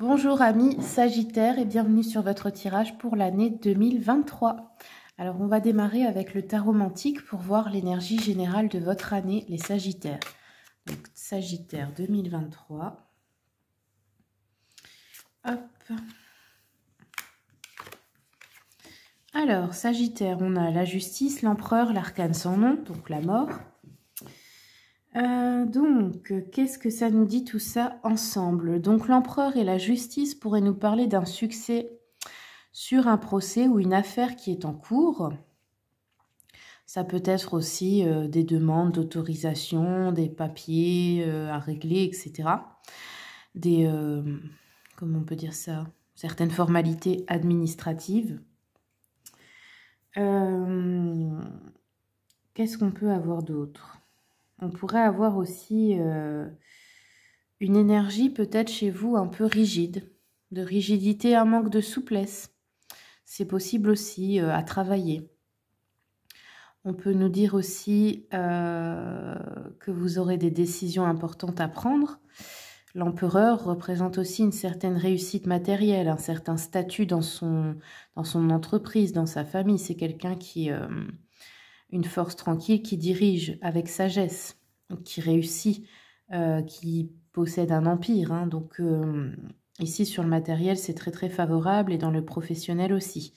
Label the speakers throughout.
Speaker 1: Bonjour amis Sagittaires et bienvenue sur votre tirage pour l'année 2023. Alors on va démarrer avec le tarot mantique pour voir l'énergie générale de votre année, les Sagittaires. Donc Sagittaire 2023. Hop. Alors Sagittaire, on a la justice, l'empereur, l'arcane sans nom, donc la mort. Donc, qu'est-ce que ça nous dit tout ça ensemble? Donc, l'empereur et la justice pourraient nous parler d'un succès sur un procès ou une affaire qui est en cours. Ça peut être aussi des demandes d'autorisation, des papiers à régler, etc. Comment on peut dire ça? Certaines formalités administratives. Qu'est-ce qu'on peut avoir d'autre? On pourrait avoir aussi une énergie peut-être chez vous un peu rigide, de rigidité, un manque de souplesse. C'est possible aussi à travailler. On peut nous dire aussi que vous aurez des décisions importantes à prendre. L'empereur représente aussi une certaine réussite matérielle, un certain statut dans son entreprise, dans sa famille. C'est quelqu'un qui... une force tranquille qui dirige avec sagesse, qui réussit, qui possède un empire. Hein. Donc ici sur le matériel, c'est très très favorable et dans le professionnel aussi.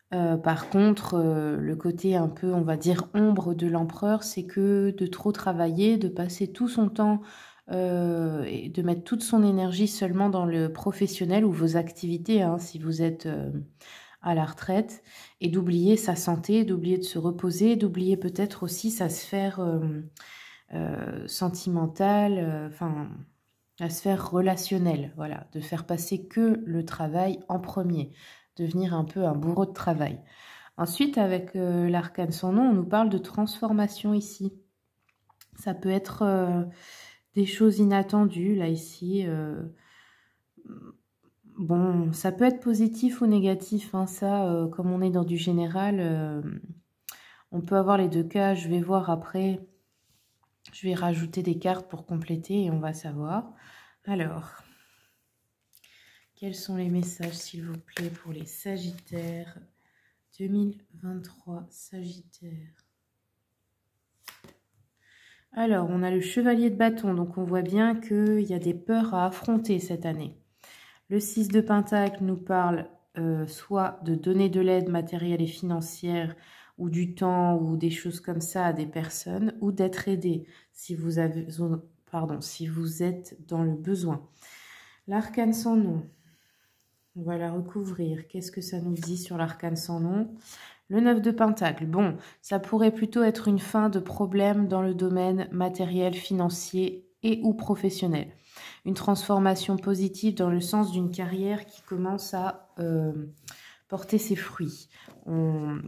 Speaker 1: Par contre, le côté un peu, on va dire, ombre de l'empereur, c'est que de trop travailler, de passer tout son temps et de mettre toute son énergie seulement dans le professionnel ou vos activités, hein, si vous êtes... à la retraite, et d'oublier sa santé, d'oublier de se reposer, d'oublier peut-être aussi sa sphère sentimentale, enfin la sphère relationnelle, voilà, de faire passer que le travail en premier, devenir un peu un bourreau de travail. Ensuite, avec l'arcane sans nom, on nous parle de transformation ici. Ça peut être des choses inattendues, là, ici. Bon, ça peut être positif ou négatif, hein, ça, comme on est dans du général, on peut avoir les deux cas. Je vais voir après, je vais rajouter des cartes pour compléter et on va savoir. Alors, quels sont les messages, s'il vous plaît, pour les Sagittaires 2023, Sagittaire. Alors, on a le chevalier de bâton, donc on voit bien qu'il y a des peurs à affronter cette année. Le 6 de Pentacle nous parle soit de donner de l'aide matérielle et financière ou du temps ou des choses comme ça à des personnes ou d'être aidé si vous avez, si vous êtes dans le besoin. L'arcane sans nom, on va la recouvrir. Qu'est-ce que ça nous dit sur l'arcane sans nom? Le 9 de Pentacle, bon, ça pourrait plutôt être une fin de problème dans le domaine matériel, financier et ou professionnel. Une transformation positive dans le sens d'une carrière qui commence à porter ses fruits. Un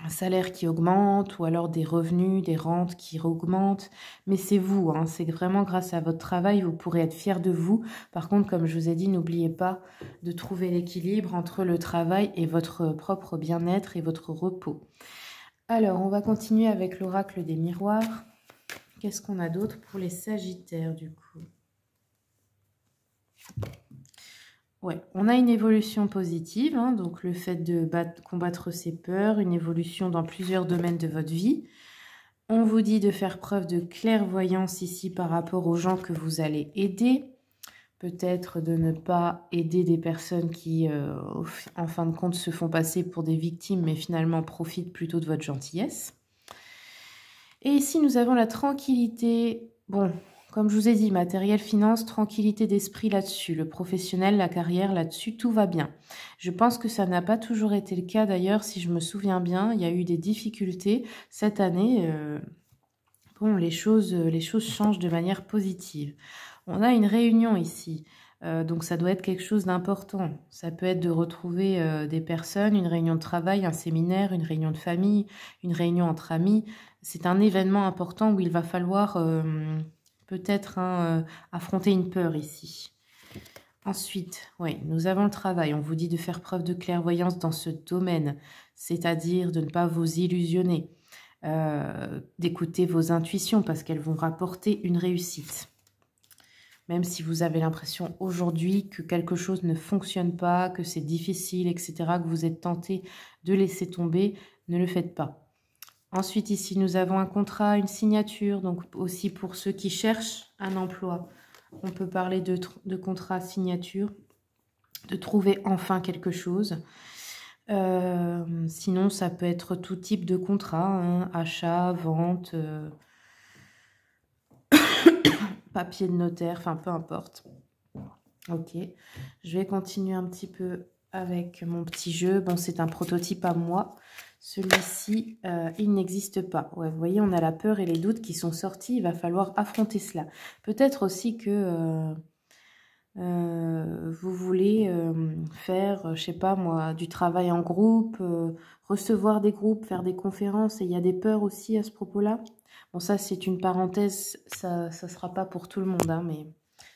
Speaker 1: salaire qui augmente ou alors des revenus, des rentes qui augmentent. Mais c'est vous, hein, c'est vraiment grâce à votre travail, vous pourrez être fier de vous. Par contre, comme je vous ai dit, n'oubliez pas de trouver l'équilibre entre le travail et votre propre bien-être et votre repos. Alors, on va continuer avec l'oracle des miroirs. Qu'est-ce qu'on a d'autre pour les Sagittaires du coup? Ouais, on a une évolution positive, hein, donc le fait de combattre ses peurs, une évolution dans plusieurs domaines de votre vie. On vous dit de faire preuve de clairvoyance ici par rapport aux gens que vous allez aider. Peut-être de ne pas aider des personnes qui, en fin de compte, se font passer pour des victimes, mais finalement profitent plutôt de votre gentillesse. Et ici, nous avons la tranquillité. Bon, comme je vous ai dit, matériel, finance, tranquillité d'esprit là-dessus. Le professionnel, la carrière, là-dessus, tout va bien. Je pense que ça n'a pas toujours été le cas d'ailleurs, si je me souviens bien. Il y a eu des difficultés cette année. Bon, les choses changent de manière positive. On a une réunion ici. Donc ça doit être quelque chose d'important. Ça peut être de retrouver des personnes, une réunion de travail, un séminaire, une réunion de famille, une réunion entre amis. C'est un événement important où il va falloir peut-être affronter une peur ici. Ensuite, oui, nous avons le travail. On vous dit de faire preuve de clairvoyance dans ce domaine, c'est-à-dire de ne pas vous illusionner, d'écouter vos intuitions parce qu'elles vont rapporter une réussite. Même si vous avez l'impression aujourd'hui que quelque chose ne fonctionne pas, que c'est difficile, etc., que vous êtes tenté de laisser tomber, ne le faites pas. Ensuite, ici, nous avons un contrat, une signature, donc aussi pour ceux qui cherchent un emploi. On peut parler de contrat, signature, de trouver enfin quelque chose. Sinon, ça peut être tout type de contrat, hein, achat, vente, papier de notaire, enfin peu importe. Ok, je vais continuer un petit peu avec mon petit jeu. Bon, c'est un prototype à moi. Celui-ci, il n'existe pas. Ouais, vous voyez, on a la peur et les doutes qui sont sortis. Il va falloir affronter cela. Peut-être aussi que vous voulez faire, je sais pas moi, du travail en groupe, recevoir des groupes, faire des conférences. Et il y a des peurs aussi à ce propos-là. Bon, ça, c'est une parenthèse. Ça sera pas pour tout le monde, hein, mais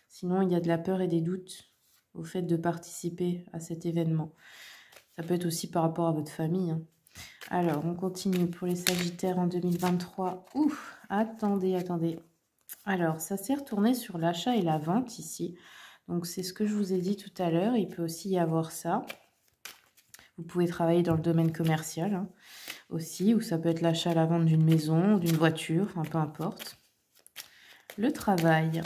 Speaker 1: sinon, il y a de la peur et des doutes au fait de participer à cet événement. Ça peut être aussi par rapport à votre famille, hein. Alors, on continue pour les Sagittaires en 2023. Ouf, attendez. Alors, ça s'est retourné sur l'achat et la vente ici. Donc, c'est ce que je vous ai dit tout à l'heure. Il peut aussi y avoir ça. Vous pouvez travailler dans le domaine commercial, hein, aussi, ou ça peut être l'achat, la vente d'une maison, d'une voiture, enfin, peu importe. Le travail.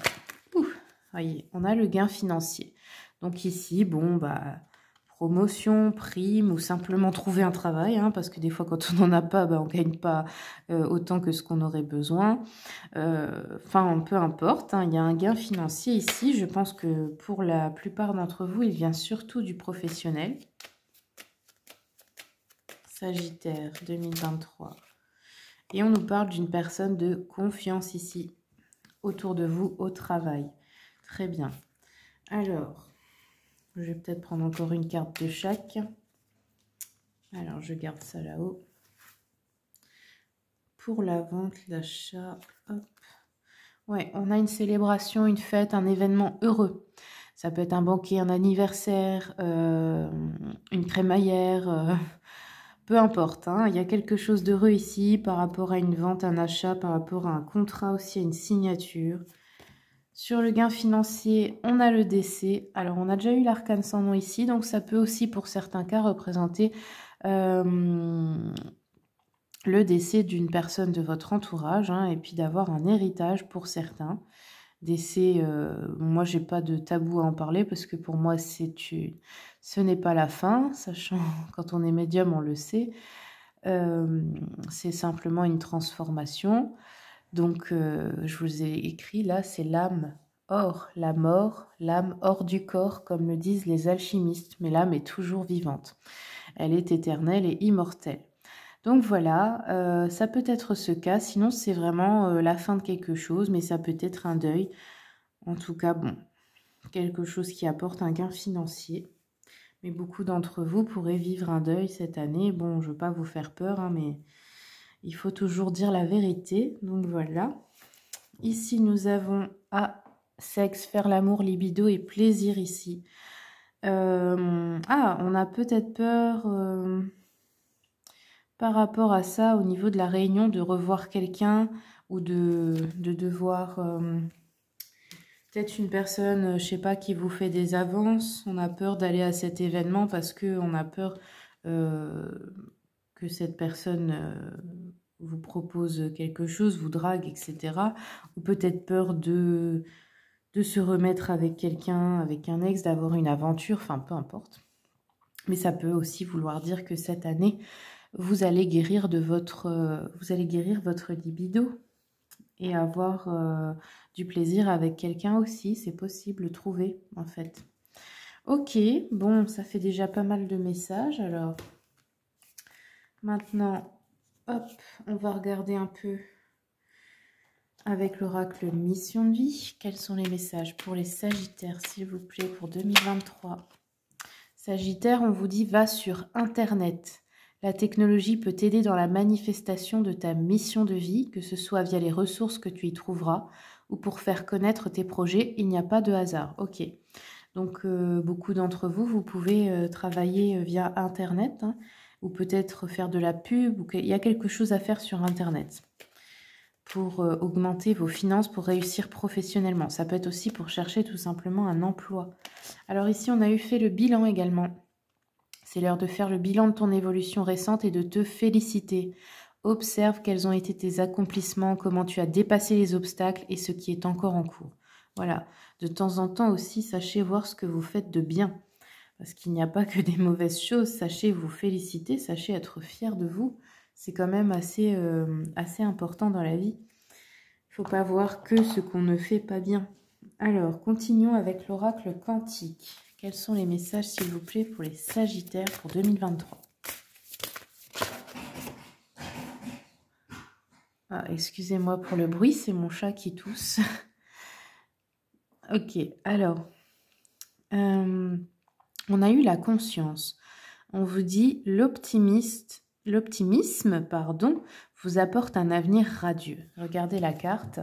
Speaker 1: Ouf, voyez, on a le gain financier. Donc ici, bon, bah... promotion, prime ou simplement trouver un travail, hein, parce que des fois quand on n'en a pas, on ne gagne pas autant que ce qu'on aurait besoin. Enfin, peu importe, hein, il y a un gain financier ici. Je pense que pour la plupart d'entre vous, il vient surtout du professionnel. Sagittaire 2023. Et on nous parle d'une personne de confiance ici, autour de vous, au travail. Très bien. Alors... je vais peut-être prendre encore une carte de chaque. Alors, je garde ça là-haut. Pour la vente, l'achat, hop. Ouais, on a une célébration, une fête, un événement heureux. Ça peut être un banquet, un anniversaire, une crémaillère, peu importe, hein. Il y a quelque chose d'heureux ici par rapport à une vente, un achat, par rapport à un contrat aussi, à une signature. Sur le gain financier, on a le décès. Alors, on a déjà eu l'arcane sans nom ici, donc ça peut aussi, pour certains cas, représenter le décès d'une personne de votre entourage, hein, et puis d'avoir un héritage pour certains. Décès, moi, j'ai pas de tabou à en parler parce que pour moi, ce n'est pas la fin, sachant quand on est médium, on le sait. C'est simplement une transformation. Donc, je vous ai écrit là, c'est l'âme hors la mort, l'âme hors du corps, comme le disent les alchimistes. Mais l'âme est toujours vivante. Elle est éternelle et immortelle. Donc voilà, ça peut être ce cas. Sinon, c'est vraiment la fin de quelque chose, mais ça peut être un deuil. En tout cas, bon, quelque chose qui apporte un gain financier. Mais beaucoup d'entre vous pourraient vivre un deuil cette année. Bon, je ne veux pas vous faire peur, hein, mais... il faut toujours dire la vérité, donc voilà. Ici, nous avons sexe, faire l'amour, libido et plaisir ici. On a peut-être peur par rapport à ça au niveau de la réunion de revoir quelqu'un ou de devoir... peut-être une personne, je sais pas, qui vous fait des avances. On a peur d'aller à cet événement parce qu'on a peur que cette personne... vous propose quelque chose, vous drague, etc. Ou peut-être peur de se remettre avec quelqu'un, avec un ex, d'avoir une aventure, enfin peu importe. Mais ça peut aussi vouloir dire que cette année, vous allez guérir votre libido et avoir du plaisir avec quelqu'un aussi. C'est possible de trouver, en fait. Ok, bon, ça fait déjà pas mal de messages. Alors, maintenant... hop, on va regarder un peu avec l'oracle mission de vie. Quels sont les messages pour les Sagittaires, s'il vous plaît, pour 2023? Sagittaire, on vous dit, va sur Internet. La technologie peut t'aider dans la manifestation de ta mission de vie, que ce soit via les ressources que tu y trouveras ou pour faire connaître tes projets. Il n'y a pas de hasard. Ok. Donc, beaucoup d'entre vous, vous pouvez travailler via Internet, hein, ou peut-être faire de la pub, ou il y a quelque chose à faire sur Internet. pour augmenter vos finances, pour réussir professionnellement. Ça peut être aussi pour chercher tout simplement un emploi. Alors ici, on a eu fait le bilan également. C'est l'heure de faire le bilan de ton évolution récente et de te féliciter. Observe quels ont été tes accomplissements, comment tu as dépassé les obstacles et ce qui est encore en cours. Voilà, de temps en temps aussi, sachez voir ce que vous faites de bien. Parce qu'il n'y a pas que des mauvaises choses, sachez vous féliciter, sachez être fier de vous. C'est quand même assez important dans la vie. Il ne faut pas voir que ce qu'on ne fait pas bien. Alors, continuons avec l'oracle quantique. Quels sont les messages, s'il vous plaît, pour les Sagittaires pour 2023? Ah, excusez-moi pour le bruit, c'est mon chat qui tousse. Ok, alors, on a eu la conscience. On vous dit l'optimisme, pardon, vous apporte un avenir radieux. Regardez la carte,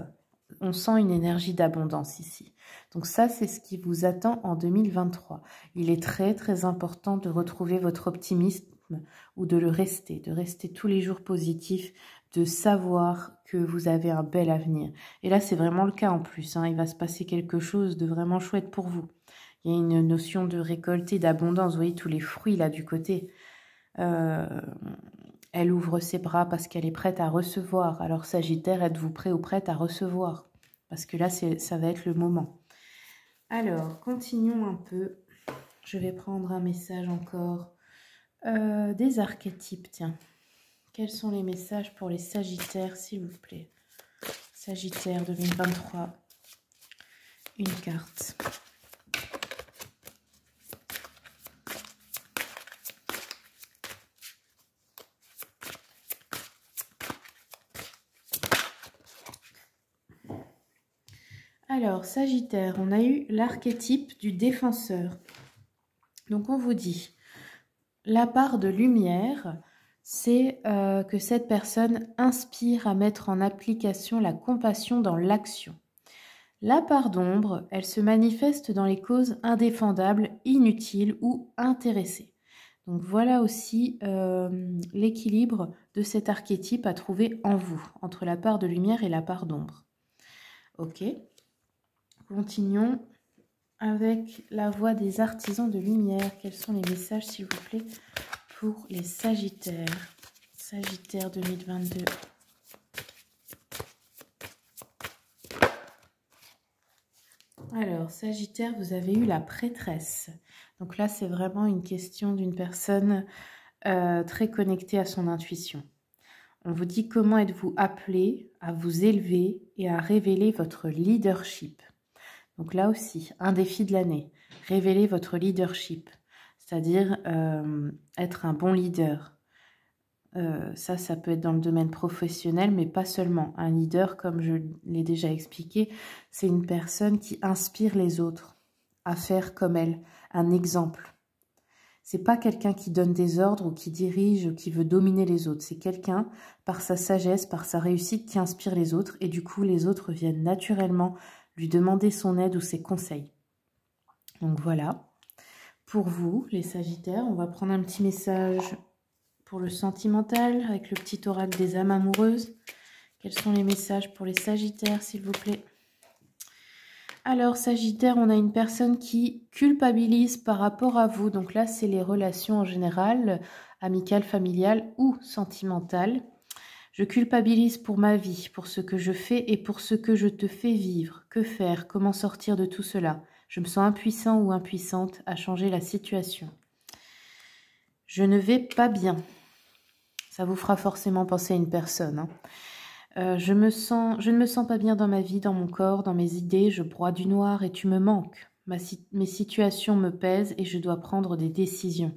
Speaker 1: on sent une énergie d'abondance ici. Donc ça, c'est ce qui vous attend en 2023. Il est très, très important de retrouver votre optimisme ou de rester tous les jours positif, de savoir que vous avez un bel avenir. Et là, c'est vraiment le cas en plus. Hein. Il va se passer quelque chose de vraiment chouette pour vous. Il y a une notion de récolte et d'abondance. Vous voyez tous les fruits là du côté. Elle ouvre ses bras parce qu'elle est prête à recevoir. Alors Sagittaire, êtes-vous prêt ou prête à recevoir? Parce que là, ça va être le moment. Alors, continuons un peu. Je vais prendre un message encore. Des archétypes, tiens. Quels sont les messages pour les Sagittaires, s'il vous plaît? Sagittaire 2023. Une carte. Alors, Sagittaire, on a eu l'archétype du défenseur. Donc, on vous dit, la part de lumière, c'est que cette personne inspire à mettre en application la compassion dans l'action. La part d'ombre, elle se manifeste dans les causes indéfendables, inutiles ou intéressées. Donc, voilà aussi l'équilibre de cet archétype à trouver en vous, entre la part de lumière et la part d'ombre. Ok. Continuons avec la voix des artisans de lumière. Quels sont les messages, s'il vous plaît, pour les Sagittaires? Sagittaire 2022. Alors, Sagittaire, vous avez eu la prêtresse. Donc là, c'est vraiment une question d'une personne très connectée à son intuition. On vous dit comment êtes-vous appelé à vous élever et à révéler votre leadership. Donc là aussi, un défi de l'année, révéler votre leadership, c'est-à-dire être un bon leader. Ça peut être dans le domaine professionnel, mais pas seulement. Un leader, comme je l'ai déjà expliqué, c'est une personne qui inspire les autres à faire comme elle, un exemple. C'est pas quelqu'un qui donne des ordres ou qui dirige ou qui veut dominer les autres. C'est quelqu'un, par sa sagesse, par sa réussite, qui inspire les autres. Et du coup, les autres viennent naturellement lui demander son aide ou ses conseils. Donc voilà. Pour vous, les Sagittaires, on va prendre un petit message pour le sentimental avec le petit oracle des âmes amoureuses. Quels sont les messages pour les Sagittaires, s'il vous plaît? Alors, Sagittaire, on a une personne qui culpabilise par rapport à vous. Donc là, c'est les relations en général, amicales, familiales ou sentimentales. Je culpabilise pour ma vie, pour ce que je fais et pour ce que je te fais vivre. Que faire? Comment sortir de tout cela? Je me sens impuissant ou impuissante à changer la situation. Je ne vais pas bien. Ça vous fera forcément penser à une personne. Hein. Je ne me sens pas bien dans ma vie, dans mon corps, dans mes idées. Je broie du noir et tu me manques. Mes situations me pèsent et je dois prendre des décisions.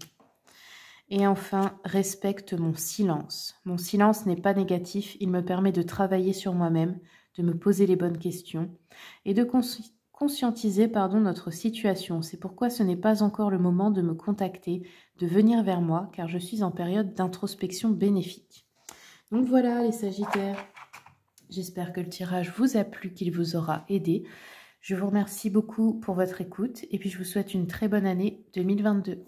Speaker 1: Et enfin, respecte mon silence. Mon silence n'est pas négatif, il me permet de travailler sur moi-même, de me poser les bonnes questions et de conscientiser notre situation. C'est pourquoi ce n'est pas encore le moment de me contacter, de venir vers moi, car je suis en période d'introspection bénéfique. Donc voilà les Sagittaires, j'espère que le tirage vous a plu, qu'il vous aura aidé. Je vous remercie beaucoup pour votre écoute et puis je vous souhaite une très bonne année 2022.